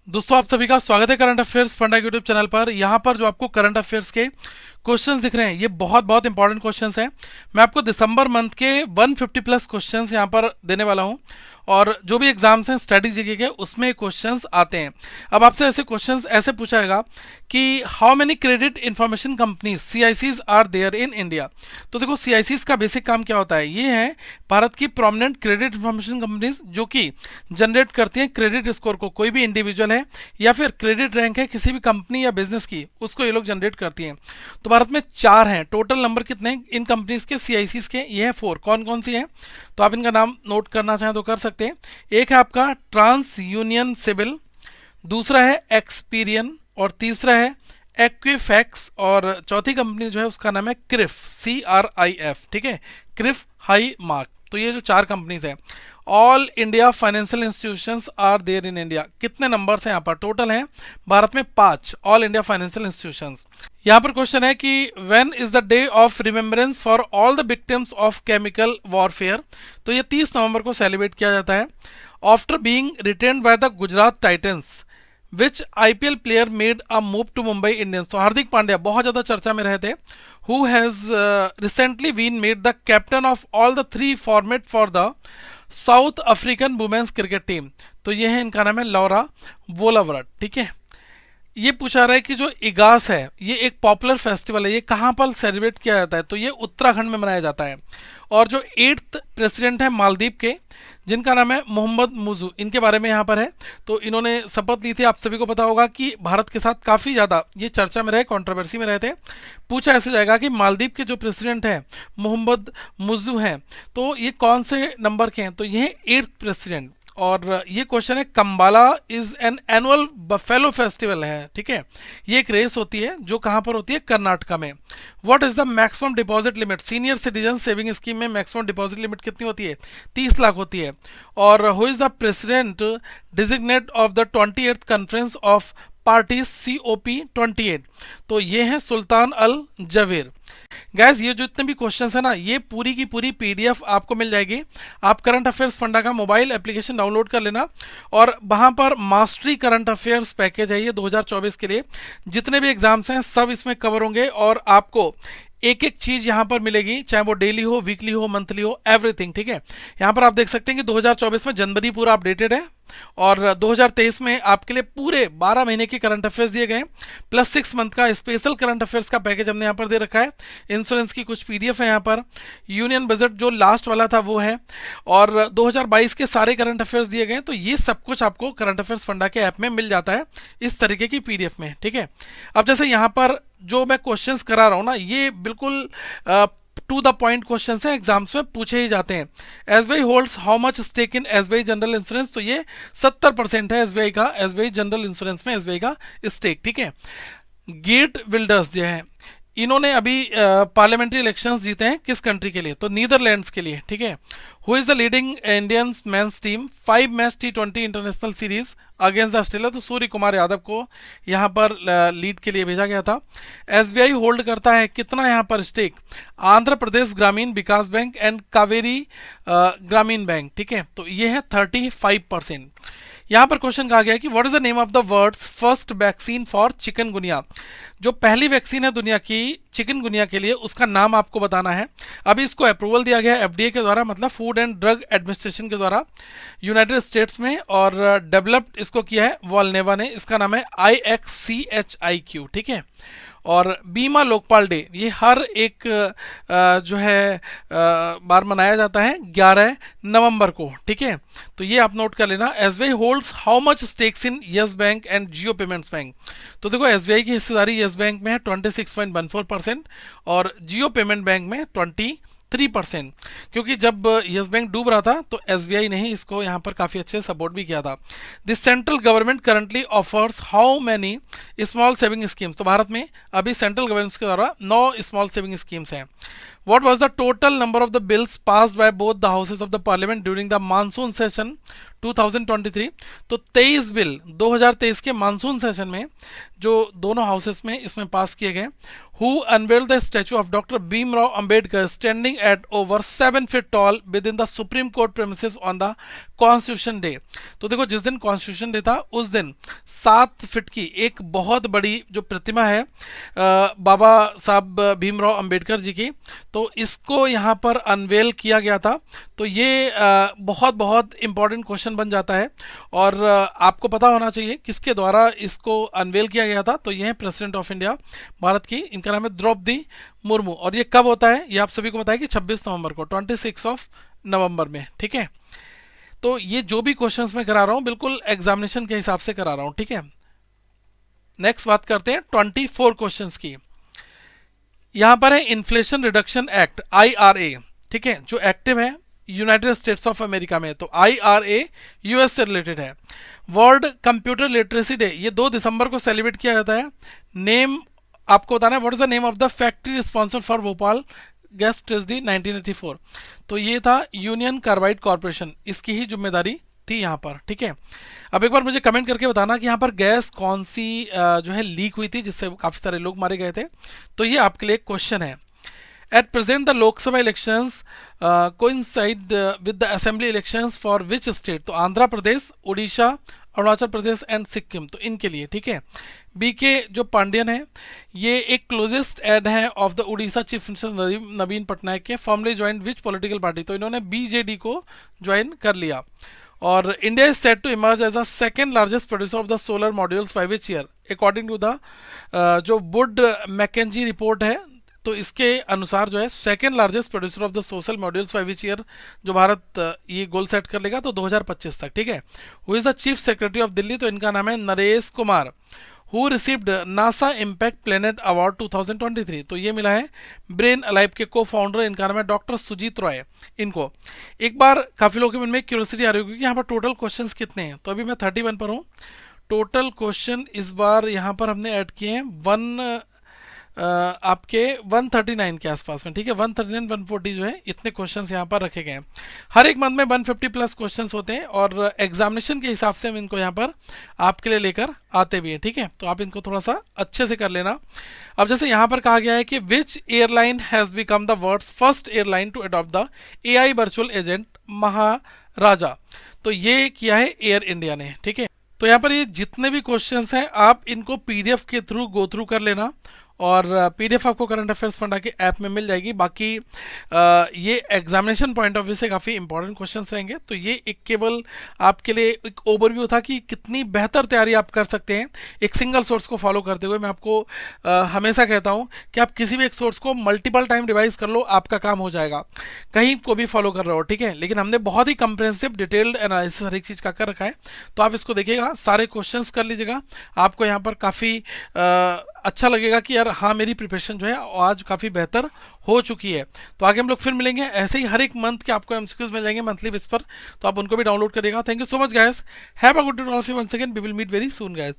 दोस्तों आप सभी का स्वागत है current affairs funda YouTube channel पर। यहाँ पर जो आपको करंट अफेयर्स के क्वेश्चंस दिख रहे हैं ये बहुत बहुत इंपॉर्टेंट क्वेश्चंस हैं। मैं आपको दिसंबर मंथ के 150 प्लस क्वेश्चंस यहाँ पर देने वाला हूँ और जो भी एग्जाम्स हैं स्टडी जीके के उसमें क्वेश्चंस आते हैं। अब आपसे ऐसे क्वेश्चंस ऐसे पूछा जाएगा कि how many credit information companies सीआईसीज आर देयर इन इंडिया। तो देखो सीआईसीज का बेसिक काम क्या होता है, ये है भारत की प्रोमिनेंट क्रेडिट इंफॉर्मेशन कंपनीज जो कि जनरेट करती हैं क्रेडिट स्कोर को। कोई भी इंडिविजुअल है या फिर क्रेडिट रैंक है किसी भी कंपनी या बिजनेस की, उसको ये लोग जनरेट करती हैं। तो भारत में 4 हैं। टोटल नंबर कितने हैं इन कंपनीज के सीआईसीज के? ये है 4। कौन कौन सी हैं तो आप इनका नाम नोट करना चाहें तो कर सकते हैं। एक है आपका ट्रांस यूनियन सिविल, दूसरा है एक्सपीरियन और तीसरा है एक्विफैक्स और चौथी कंपनी जो है उसका नाम है क्रिफ, CRIF। ठीक है, क्रिफ हाई मार्क। तो ये जो 4 कंपनीज हैं, all India financial institutions are there in India. कितने नंबर्स हैं यहाँ पर? टोटल हैं भारत में 5 ऑल इंडिया फाइनेंशियल इंस्टीट्यूशंस। यहाँ पर क्वेश्चन है कि when is the day of remembrance for all the victims of chemical warfare. तो ये 30 नवंबर को सेलिब्रेट किया जाता है। After being retained by the Gujarat Titans which IPL player made a move to Mumbai Indians. तो हार्दिक पांड्या बहुत ज्यादा चर्चा में रहे थे, who has recently been made the captain of all the 3 format for the South African women's cricket team. तो ये है, इनका नाम है लौरा वोलावरट। ठीक है, ये पूछा रहा है कि जो इगास है ये एक पॉपुलर फेस्टिवल है, ये कहाँ पर सेलिब्रेट किया जाता है? तो ये उत्तराखंड में मनाया जाता है। और जो 8th प्रेसिडेंट है मालदीव के, जिनका नाम है मोहम्मद मुजू, इनके बारे में यहाँ पर है। तो इन्होंने शपथ ली थी, आप सभी को पता होगा कि भारत के साथ काफ़ी ज़्यादा ये चर्चा में रहे, कंट्रोवर्सी में रहे थे। पूछा ऐसे जाएगा कि मालदीव के जो प्रेसिडेंट हैं मोहम्मद मुजू हैं, तो ये कौन से नंबर के हैं? तो ये 8th प्रेसिडेंट। और ये क्वेश्चन है, Kambala is an annual buffalo festival है। ठीक है, ये एक रेस होती है जो कहाँ पर होती है? कर्नाटका में। What is the maximum deposit limit? Senior citizen saving scheme में मैक्सिमम डिपॉजिट लिमिट कितनी होती है? 30 लाख होती है। और who is the president designate of the 28th conference of parties COP28। तो ये है सुल्तान अल जवेर। गैस ये जो इतने भी क्वेश्चंस है ना, ये पूरी की पूरी PDF आपको मिल जाएगी। आप करंट अफेयर्स फंडा का मोबाइल एप्लीकेशन डाउनलोड कर लेना और वहां पर मास्टरी करंट अफेयर्स पैकेज है ये 2024 के लिए। जितने भी एग्जाम्स हैं सब इसमें कवर होंगे और आपको एक एक चीज यहां पर मिलेगी, चाहे वो डेली हो, वीकली हो, मंथली हो, एवरीथिंग। ठीक है, यहां पर आप देख सकते हैं कि 2024 में जनवरी पूरा अपडेटेड है और 2023 में आपके लिए पूरे 12 महीने के करंट अफेयर्स दिए गए, प्लस 6 मंथ का स्पेशल करंट अफेयर्स का पैकेज हमने यहाँ पर दे रखा है। इंश्योरेंस की कुछ PDF है यहाँ पर, यूनियन बजट जो लास्ट वाला था वो है, और 2022 के सारे करंट अफेयर्स दिए गए। तो ये सब कुछ आपको करंट अफेयर्स फंडा के ऐप में मिल जाता है इस तरीके की PDF में। ठीक है, अब जैसे यहाँ पर जो मैं क्वेश्चंस करा रहा हूँ ना, ये बिल्कुल टू द पॉइंट क्वेश्चंस हैं, एग्जाम्स में पूछे ही जाते हैं। SBI holds how much stake in SBI general insurance. तो ये 70% है SBI का, SBI जनरल इंश्योरेंस में SBI का स्टेक। ठीक है, गेट विल्डर्स जो है इन्होंने अभी पार्लियामेंट्री इलेक्शंस जीते हैं, किस कंट्री के लिए? तो नीदरलैंड्स के लिए। ठीक है, who is the leading Indian men's team 5 match T20 international series against the Australia. तो सूर्य कुमार यादव को यहाँ पर लीड के लिए भेजा गया था। SBI होल्ड करता है कितना यहाँ पर स्टेक? आंध्र प्रदेश ग्रामीण विकास बैंक एंड कावेरी ग्रामीण बैंक। ठीक है, तो ये है 35%। यहाँ पर क्वेश्चन कहा गया है कि what is the name of the world's first vaccine for chikungunya. जो पहली वैक्सीन है दुनिया की चिकनगुनिया के लिए, उसका नाम आपको बताना है। अभी इसको अप्रूवल दिया गया है FDA के द्वारा, मतलब फूड एंड ड्रग एडमिनिस्ट्रेशन के द्वारा यूनाइटेड स्टेट्स में, और डेवलप्ड इसको किया है वॉलनेवा ने। इसका नाम है IXCHIQ। ठीक है, और बीमा लोकपाल डे ये हर एक जो है बार मनाया जाता है 11 नवंबर को। ठीक है, तो ये आप नोट कर लेना। SBI holds how much stakes in yes bank and Jio payments bank. तो देखो SBI की हिस्सेदारी यस बैंक में है 26.14% और जियो पेमेंट बैंक में 23%। क्योंकि जब यस बैंक डूब रहा था तो SBI ने ही इसको यहाँ पर काफ़ी अच्छे सपोर्ट भी किया था। This central government currently offers how many small saving schemes. तो भारत में अभी सेंट्रल गवर्नमेंट के द्वारा 9 स्मॉल सेविंग स्कीम्स हैं। What was the total number of the bills passed by both the houses of the parliament during the monsoon session 2023? तो 23 bill 2023 के monsoon session में जो दोनों हाउसेस में इसमें पास किए गए। who unveiled the statue of Dr. Bhimrao Ambedkar standing at over 7 feet tall within the Supreme Court premises on the Constitution Day। तो देखो जिस दिन कॉन्स्टिट्यूशन डे था उस दिन 7 फीट की एक बहुत बड़ी जो प्रतिमा है बाबा साहब भीमराव अंबेडकर जी की, तो इसको यहाँ पर अनवेल किया गया था। तो ये बहुत बहुत इंपॉर्टेंट क्वेश्चन बन जाता है और आपको पता होना चाहिए किसके द्वारा इसको अनवेल किया गया था। तो ये है प्रेसिडेंट ऑफ इंडिया भारत की, इनका नाम है द्रौपदी मुर्मू। और ये कब होता है ये आप सभी को पता है कि 26 नवंबर को, 26 ऑफ नवंबर में, ठीक है। तो ये जो भी क्वेश्चंस मैं करा रहा हूं बिल्कुल एग्जामिनेशन के हिसाब से करा रहा हूं, ठीक है। नेक्स्ट बात करते हैं 24 क्वेश्चंस की। यहां पर है इन्फ्लेशन रिडक्शन एक्ट IRA, ठीक है, जो एक्टिव है यूनाइटेड स्टेट्स ऑफ अमेरिका में। तो IRA यूएस से रिलेटेड है। वर्ल्ड कंप्यूटर लिटरेसी डे ये 2 दिसंबर को सेलिब्रेट किया जाता है। नेम आपको बताना है, what is the name of the factory responsible for Bhopal gas tragedy 1984। तो ये था यूनियन कार्बाइड कॉर्पोरेशन, इसकी ही जिम्मेदारी थी यहाँ पर, ठीक है। अब एक बार मुझे कमेंट करके बताना कि यहाँ पर गैस कौन सी जो है लीक हुई थी जिससे काफी सारे लोग मारे गए थे। तो ये आपके लिए क्वेश्चन है। At present, the Lok Sabha elections coincide with the assembly elections for which state? तो आंध्र प्रदेश, उड़ीसा, अरुणाचल प्रदेश एंड सिक्किम, तो इनके लिए, ठीक है। BK जो पांडियन है ये एक क्लोजेस्ट एड है of the Odisha chief minister Naveen Patnaik के। Formally join which political party? तो इन्होंने BJD को ज्वाइन कर लिया। और India is set to emerge as the second largest producer of the solar modules by which year according to the जो Wood Mackenzie report है। तो इसके अनुसार जो है second largest producer of the social modules by which year जो भारत ये goal set कर लेगा तो 2025 तक, ठीक है। Who is the chief secretary of Delhi? तो इनका नाम है Naresh Kumar. Who received NASA impact planet award 2023? तो ये मिला है ब्रेन अलाइव के को फाउंडर, इनका नाम है डॉक्टर सुजीत रॉय। इनको एक बार काफी लोगों के मन में क्यूरियोसिटी आ रही होगी कि यहाँ पर टोटल क्वेश्चंस कितने हैं। तो अभी मैं 31 पर हूँ। टोटल क्वेश्चन इस बार यहाँ पर हमने ऐड किए हैं आपके 139 के आसपास में, ठीक है। 139 140 जो है इतने क्वेश्चंस यहाँ पर रखे गए हैं। हर एक मंथ में 150 प्लस क्वेश्चंस होते हैं और एग्जामिनेशन के हिसाब से हम इनको यहाँ पर आपके लिए लेकर आते भी हैं, ठीक है। तो आप इनको थोड़ा सा अच्छे से कर लेना। अब जैसे यहाँ पर कहा गया है कि which airline has become the world's first airline to adopt the AI virtual agent Maharaja? तो ये किया है एयर इंडिया ने, ठीक है। तो यहाँ पर ये जितने भी क्वेश्चंस हैं आप इनको PDF के थ्रू गो थ्रू कर लेना और PDF आपको करंट अफेयर्स फंडा के ऐप में मिल जाएगी। बाकी ये एग्जामिनेशन पॉइंट ऑफ व्यू से काफ़ी इंपॉर्टेंट क्वेश्चंस रहेंगे। तो ये एक केवल आपके लिए एक ओवरव्यू था कि कितनी बेहतर तैयारी आप कर सकते हैं एक सिंगल सोर्स को फॉलो करते हुए। मैं आपको हमेशा कहता हूं कि आप किसी भी एक सोर्स को मल्टीपल टाइम रिवाइज कर लो, आपका काम हो जाएगा। कहीं को भी फॉलो कर रहे हो, ठीक है, लेकिन हमने बहुत ही कंप्रेहेंसिव डिटेल्ड एनालिसिस हर एक चीज़ का कर रखा है। तो आप इसको देखिएगा, सारे क्वेश्चन कर लीजिएगा, आपको यहाँ पर काफ़ी अच्छा लगेगा कि यार हाँ मेरी प्रिपरेशन जो है आज काफ़ी बेहतर हो चुकी है। तो आगे हम लोग फिर मिलेंगे, ऐसे ही हर एक मंथ के आपको MCQs मिल जाएंगे मंथली बेस पर, तो आप उनको भी डाउनलोड करिएगा। Thank you so much guys, have a good day all of you once again, we will meet very soon guys.